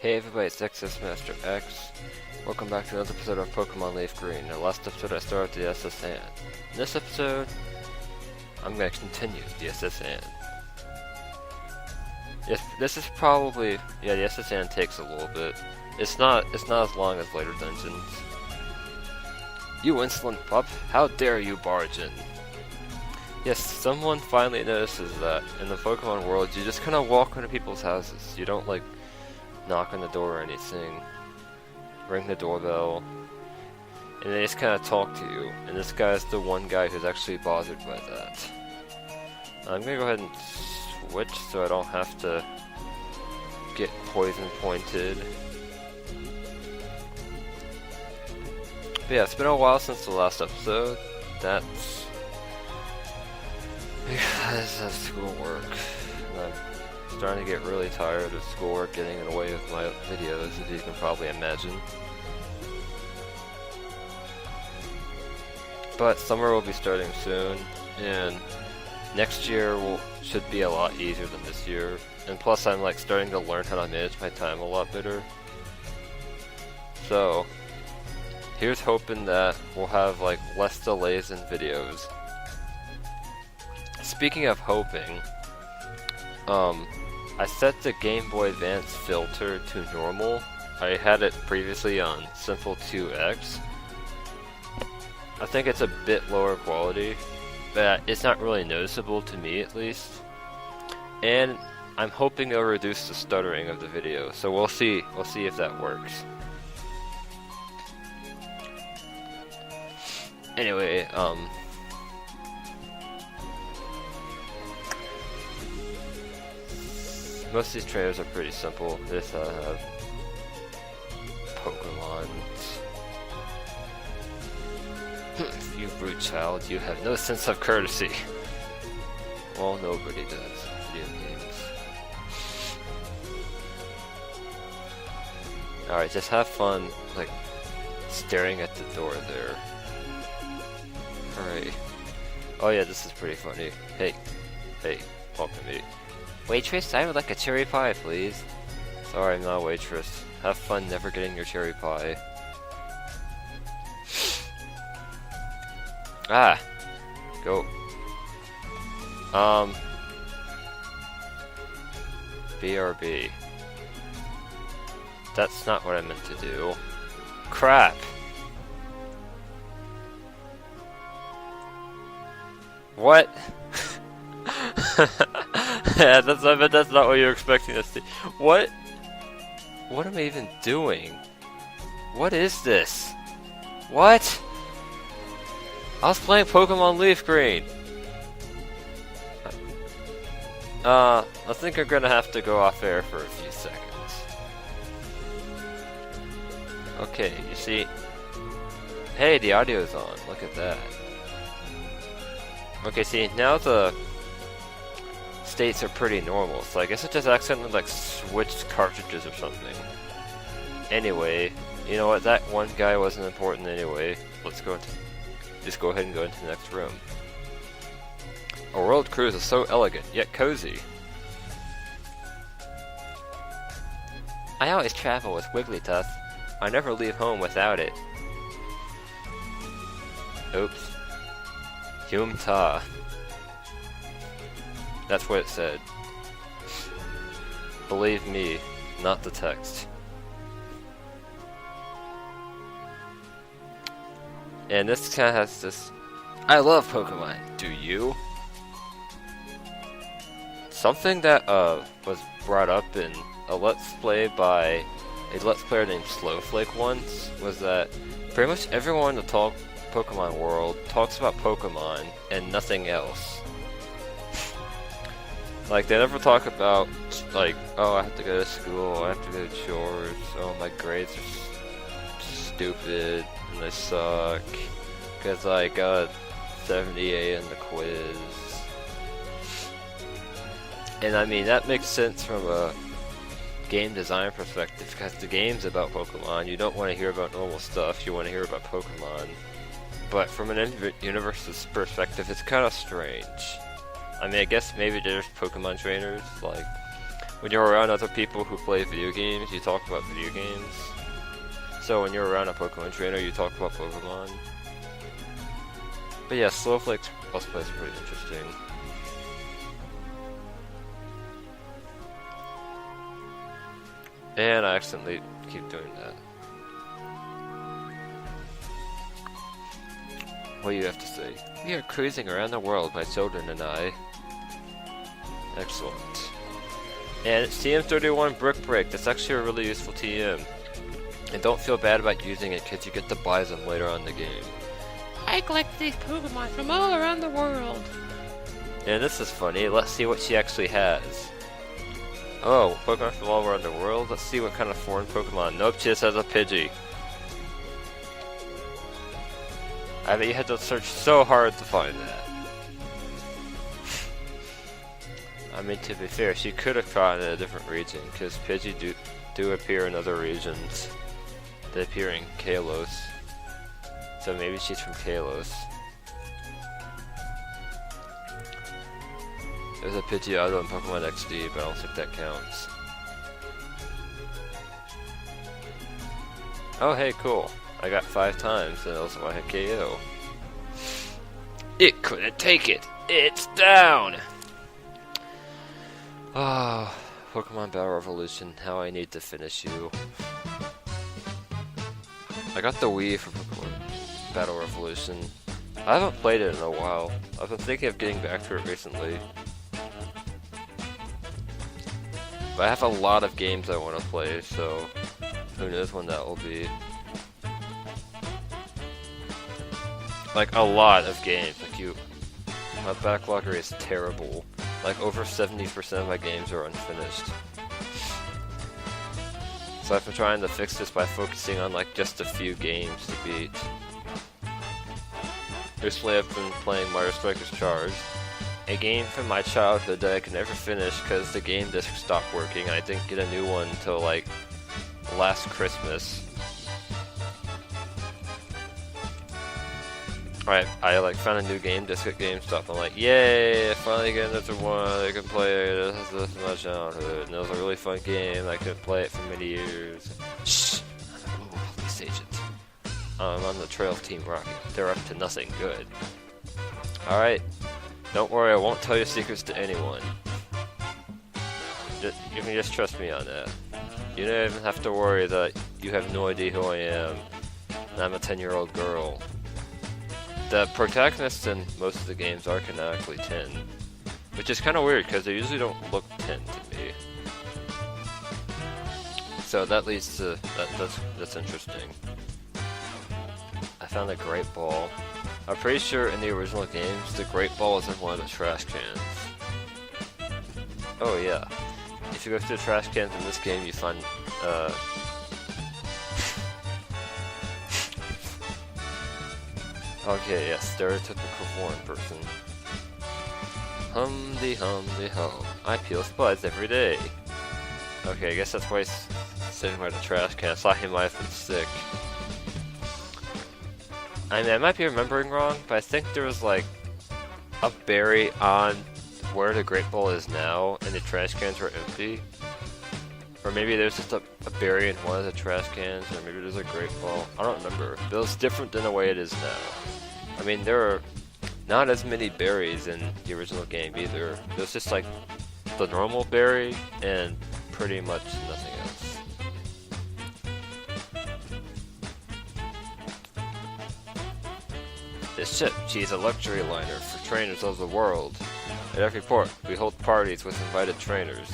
Hey everybody, it's XS Master X. Welcome back to another episode of Pokemon LeafGreen. In the last episode I started the SS Hand. In this episode, I'm going to continue the SS Hand. Yes, this is probably, the SS Hand takes a little bit. It's not as long as later dungeons. You insolent pup, how dare you barge in? Yes, someone finally notices that in the Pokemon world, you just kind of walk into people's houses. You don't like knock on the door or anything, ring the doorbell, and they just kind of talk to you, and this guy's the one guy who's actually bothered by that. I'm gonna go ahead and switch so I don't have to get poison pointed. But yeah, it's been a while since the last episode. That's because of schoolwork. And I'm starting to get really tired of schoolwork getting in the way of my videos, as you can probably imagine. But summer will be starting soon, and next year should be a lot easier than this year. And plus I'm like starting to learn how to manage my time a lot better. So here's hoping that we'll have like less delays in videos. Speaking of hoping, I set the Game Boy Advance filter to normal. I had it previously on Simple 2X. I think it's a bit lower quality, but it's not really noticeable to me at least. And I'm hoping it'll reduce the stuttering of the video, so we'll see if that works. Anyway, most of these trailers are pretty simple. They just have Pokemon. You brute child, you have no sense of courtesy. Well, nobody does in video games. Alright, just have fun, like, staring at the door there. Alright. Oh yeah, this is pretty funny. Hey, talk to me. Waitress, I would like a cherry pie, please. Sorry, I'm not a waitress. Have fun never getting your cherry pie. Ah! Go. BRB. That's not what I meant to do. Crap! What? Yeah, I bet that's not what you're expecting to see. What? What am I even doing? What is this? What? I was playing Pokemon LeafGreen. I think I'm gonna have to go off air for a few seconds. Okay, you see. Hey, the audio's on. Look at that. Okay, see, now the states are pretty normal, so I guess it just accidentally like switched cartridges or something. Anyway, you know what, that one guy wasn't important anyway. Let's just go ahead and go into the next room. A world cruise is so elegant, yet cozy. I always travel with Wigglytuff. I never leave home without it. Oops. Humta. That's what it said. Believe me, not the text. And this kind of has this. I love Pokemon. Do you? Something that was brought up in a Let's Play by a Let's Player named Slowflake once was that pretty much everyone in the Pokemon world talks about Pokemon and nothing else. Like, they never talk about, like, oh, I have to go to school, I have to go to chores, oh, my grades are stupid, and they suck, because I got 78 in the quiz. And I mean, that makes sense from a game design perspective, because the game's about Pokemon. You don't want to hear about normal stuff, you want to hear about Pokemon. But from an universe's perspective, it's kind of strange. I mean, I guess maybe there's Pokemon trainers, like, When you're around other people who play video games, you talk about video games. So when you're around a Pokemon trainer, you talk about Pokemon. But yeah, Snowflake's Let's Play is pretty interesting. And I accidentally keep doing that. What do you have to say? We are cruising around the world, my children and I. Excellent. And it's TM31 Brick Break. That's actually a really useful TM. And don't feel bad about using it because you get to buy them later on in the game. I collect these Pokemon from all around the world. And this is funny. Let's see what she actually has. Oh, Pokemon from all around the world? Let's see what kind of foreign Pokemon. Nope, she just has a Pidgey. I bet you had to search so hard to find that. I mean, to be fair, she could have caught it in a different region, because Pidgey do appear in other regions. They appear in Kalos. So maybe she's from Kalos. There's a Pidgeotto in Pokemon XD, but I don't think that counts. Oh hey, cool. I got 5 times, and also I had KO. It couldn't take it! It's down! Ah, Pokemon Battle Revolution, how I need to finish you. I got the Wii for Pokemon Battle Revolution. I haven't played it in a while. I've been thinking of getting back to it recently. But I have a lot of games I want to play, so who knows when that will be. Like, a lot of games. Like, my backlog rate is terrible. Like, over 70% of my games are unfinished. So I've been trying to fix this by focusing on, like, just a few games to beat. Recently I've been playing Mario Strikers Charged, a game from my childhood that I could never finish because the game disc stopped working. I didn't get a new one until, like, last Christmas. Alright, I like found a new game disc at GameStop. I'm like, yay! I finally get another one I can play. This is my childhood. And it was a really fun game. I couldn't play it for many years. Shh! I'm a global police agent. I'm on the trail of Team Rocket. They're up to nothing good. Alright. Don't worry, I won't tell your secrets to anyone. You can just trust me on that. You don't even have to worry that you have no idea who I am. And I'm a 10-year-old girl. The protagonists in most of the games are canonically 10, which is kind of weird because they usually don't look 10 to me. So that leads to that's interesting. I found a Great Ball. I'm pretty sure in the original games the Great Ball is in one of the trash cans. Oh yeah, if you go through the trash cans in this game, you find okay, yeah, stereotypical foreign person. Humdy hum, I peel spuds every day. Okay, I guess that's why he's sitting by the trash can. I thought he might have been sick. I mean, I might be remembering wrong, but I think there was like a berry on where the Great Ball is now, and the trash cans were empty. Or maybe there's just a berry in one of the trash cans, or maybe there's a Great Ball. I don't remember. But it was different than the way it is now. I mean, there are not as many berries in the original game either. There's just like the normal berry and pretty much nothing else. This ship, she's a luxury liner for trainers of the world. At every port, we hold parties with invited trainers.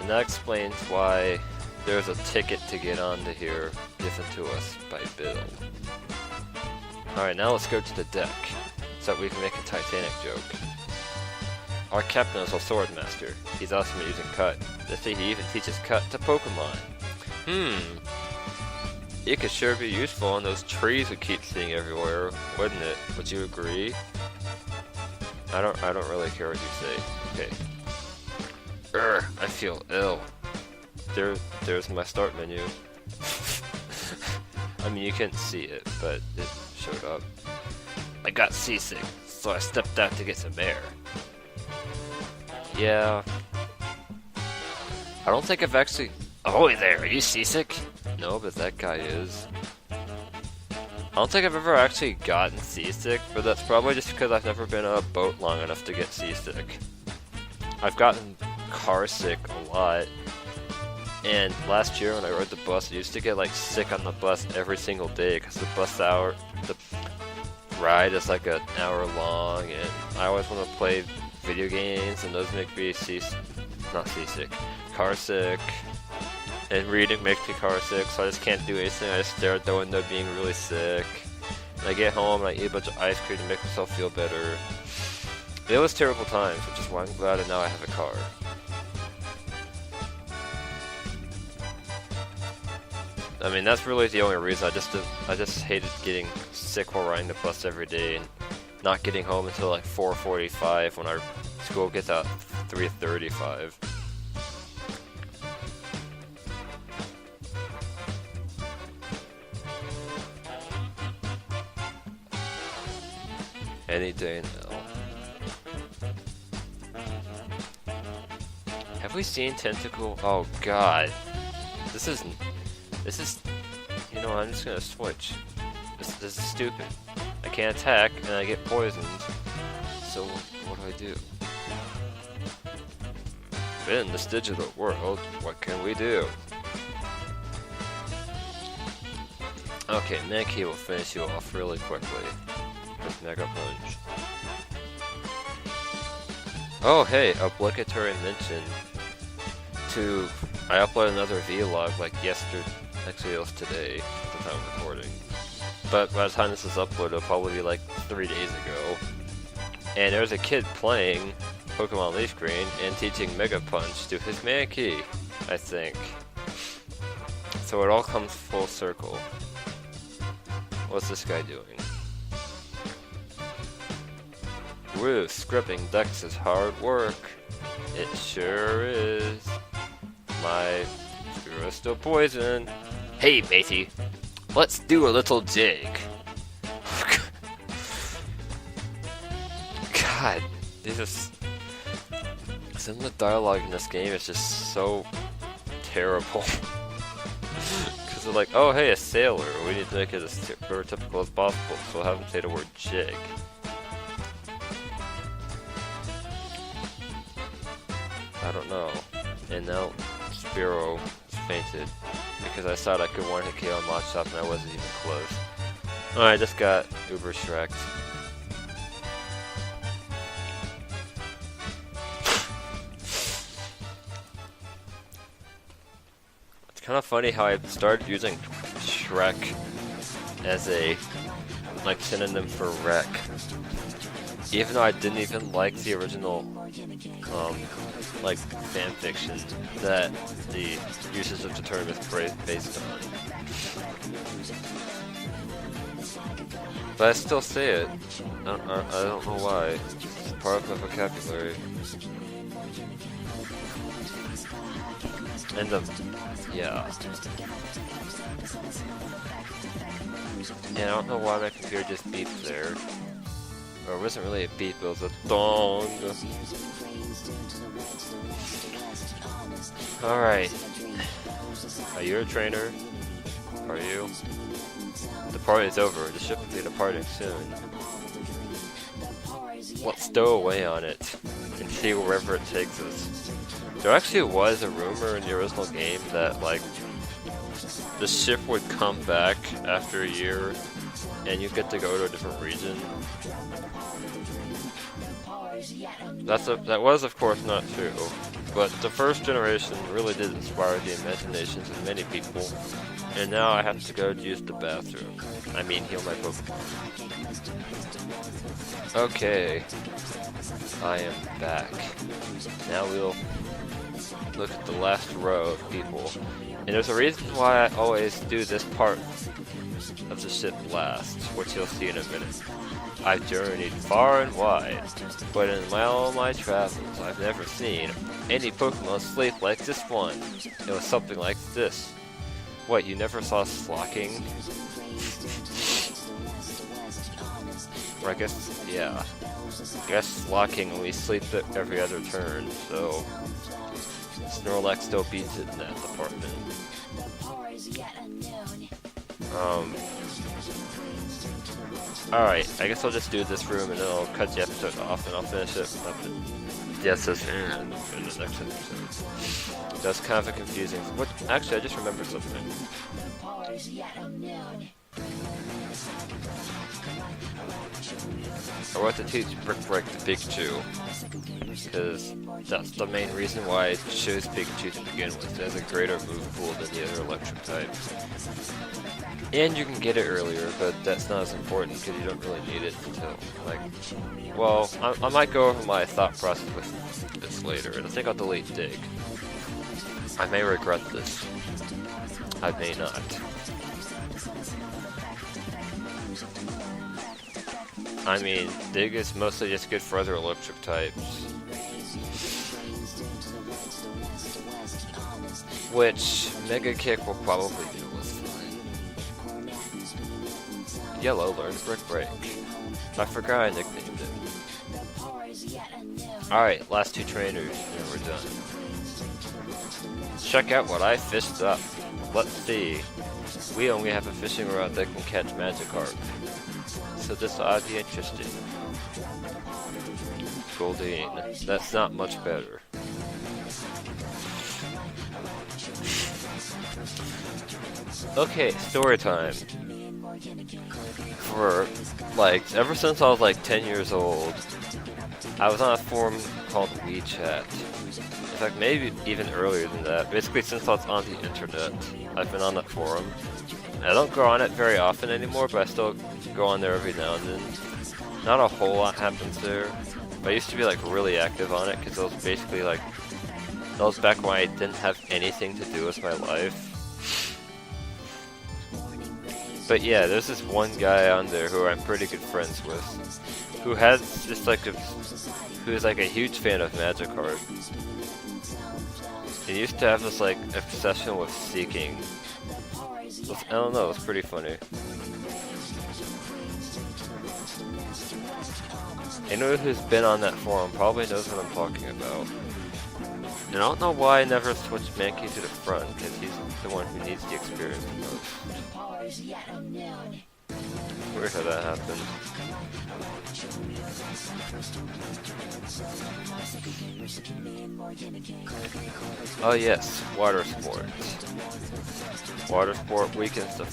And that explains why there's a ticket to get onto here given to us by Bill. Alright, now let's go to the deck, so that we can make a Titanic joke. Our captain is a sword master. He's awesome at using cut. They say he even teaches cut to Pokemon. It could sure be useful on those trees we keep seeing everywhere, wouldn't it? Would you agree? I don't really care what you say. Okay. I feel ill. There's my start menu. I mean, you couldn't see it, but it showed up. I got seasick, so I stepped out to get some air. Yeah. I don't think I've actually... Oh, there, are you seasick? No, but that guy is. I don't think I've ever actually gotten seasick, but that's probably just because I've never been on a boat long enough to get seasick. I've gotten car sick a lot, and last year when I rode the bus, I used to get like sick on the bus every single day because the ride is like an hour long, and I always want to play video games, and those make me car sick. And reading makes me car sick, so I just can't do anything. I just stare at the window being really sick. And I get home and I eat a bunch of ice cream to make myself feel better. It was terrible times, which is why I'm glad that now I have a car. I mean, that's really the only reason. I just hated getting sick while riding the bus every day and not getting home until like 4:45 when our school gets out 3:35. Any day now. Have we seen Tentacle? Oh god. This is, you know, I'm just gonna switch. This is stupid. I can't attack and I get poisoned. So what do? In this digital world, what can we do? Okay, Mankey will finish you off really quickly. With Mega Punch. Oh hey, obligatory mention to... I uploaded another vlog like yesterday, actually it was today at the time of recording. But by the time this is uploaded, it'll probably be like 3 days ago. And there's a kid playing Pokemon LeafGreen and teaching Mega Punch to his Mankey, I think. So it all comes full circle. What's this guy doing? Woo, scripting decks is hard work. It sure is. My screw is still poisoned. Hey, matey, let's do a little jig. God, some of the dialogue in this game is just so terrible. Because they're like, oh hey, a sailor, we need to make it as stereotypical as possible, so we'll have him say the word jig. I don't know. And now Spiro fainted because I thought I could one-hit KO Machop and I wasn't even close. I just got uber shreked. It's kind of funny how I started using Shrek as a like synonym for wreck. Even though I didn't even like the original like fanfiction that the usage of the term is based on. But I still say it. I don't know why. It's part of my vocabulary. And yeah. Yeah, I don't know why my computer just beeped there. Or it wasn't really a beep, it was a dong. Alright. Are you a trainer? Are you? The party's over. The ship will be departing soon. Let's stow away on it and see wherever it takes us. There actually was a rumor in the original game that, like, the ship would come back after a year and you get to go to a different region. That was of course not true, but the first generation really did inspire the imaginations of many people, and now I have to go to use the bathroom. I mean heal my Pokemon. Okay, I am back. Now we'll look at the last row of people, and there's a reason why I always do this part of the ship last, which you'll see in a minute. I've journeyed far and wide, but in all my travels, I've never seen any Pokemon sleep like this one. It was something like this. What, you never saw slocking? Or I guess, yeah. I guess slocking, we sleep every other turn, so... Snorlax still beats it in that department. Alright, I guess I'll just do this room and then I'll cut the episode off and I'll finish it in the next episode. That's kind of a confusing. What? Actually, I just remembered something. I want to teach Brick Break to Pikachu, because that's the main reason why I chose Pikachu to begin with. It has a greater move pool than the other electric types. And you can get it earlier, but that's not as important because you don't really need it until, like, well, I might go over my thought process with this later, and I think I'll delete Dig. I may regret this. I may not. I mean, Dig is mostly just good for other electric types. Which Mega Kick will probably deal with fine. Yellow learns Brick Break. I forgot I nicknamed it. Alright, last two trainers, and we're done. Check out what I fished up. Let's see. We only have a fishing rod that can catch Magikarp. So this ought to be interesting. Goldeen. That's not much better. Okay, story time. For, like, ever since I was like 10 years old, I was on a forum called WeChat. In fact, maybe even earlier than that. Basically, since I was on the internet, I've been on that forum. I don't go on it very often anymore, but I still go on there every now and then. Not a whole lot happens there. But I used to be like really active on it because it was basically like, that was back when I didn't have anything to do with my life. But yeah, there's this one guy on there who I'm pretty good friends with, who has just like who is like a huge fan of Magikarp. He used to have this like obsession with Seeking. I don't know, it's pretty funny. Anyone who's been on that forum probably knows what I'm talking about. And I don't know why I never switched Mankey to the front, because he's the one who needs the experience the most. Weird how that happened. Oh yes, water sport. Water sport weakens the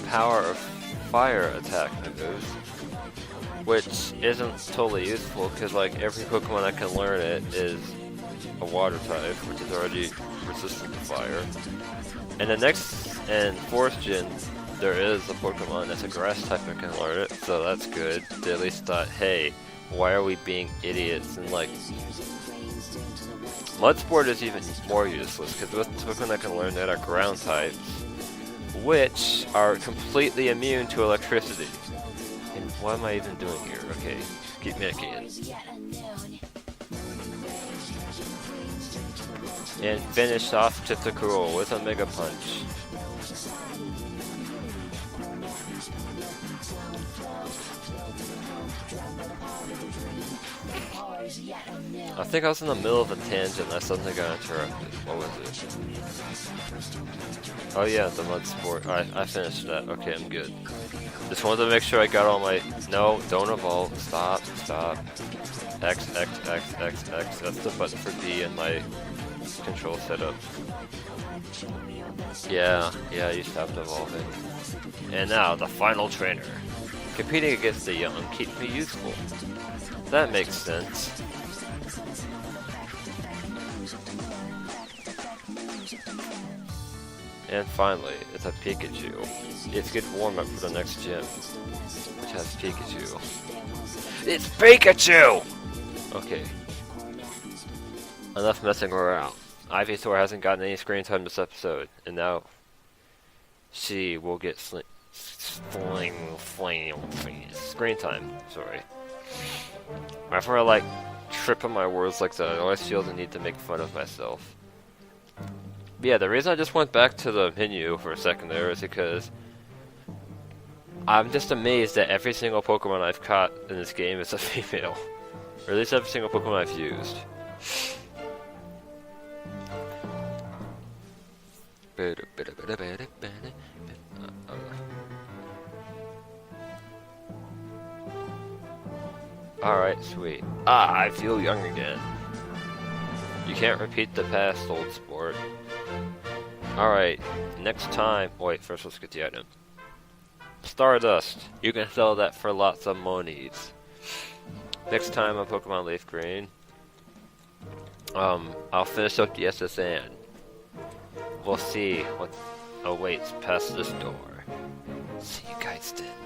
power of fire attack moves, which isn't totally useful because like every Pokemon that can learn it is a water type, which is already resistant to fire. And the next and fourth gen, there is a Pokemon that's a grass type that can learn it, so that's good. They at least thought, hey, why are we being idiots? And like, Mud Sport is even more useless because with Pokemon that can learn that are ground types, which are completely immune to electricity. And what am I even doing here? Okay, keep making it. And finish off Tentacruel with a Mega Punch. I think I was in the middle of a tangent and I suddenly got interrupted. What was it? Oh yeah, the Mud Sport. Alright, I finished that. Okay, I'm good. Just wanted to make sure I got all my... No, don't evolve. Stop, stop. X, X, X, X, X. That's the button for B in my control setup. Yeah, you stopped evolving. And now, the final trainer. Competing against the young keeps me useful. That makes sense. And finally, it's a Pikachu. It's good warm-up for the next gym, which has Pikachu. It's Pikachu! Okay. Enough messing around. Ivysaur hasn't gotten any screen time this episode, and now she will get screen time. Sorry. Whenever I like trip on my words like that, I always feel the need to make fun of myself. But yeah, the reason I just went back to the menu for a second there is because I'm just amazed that every single Pokemon I've caught in this game is a female. Or at least every single Pokemon I've used. Alright, sweet. Ah, I feel young again. You can't repeat the past, old sport. Alright, next time... Wait, first let's get the item. Stardust. You can sell that for lots of monies. Next time on Pokemon Leaf Green, I'll finish up the SSN. We'll see what awaits past this door. See you guys then.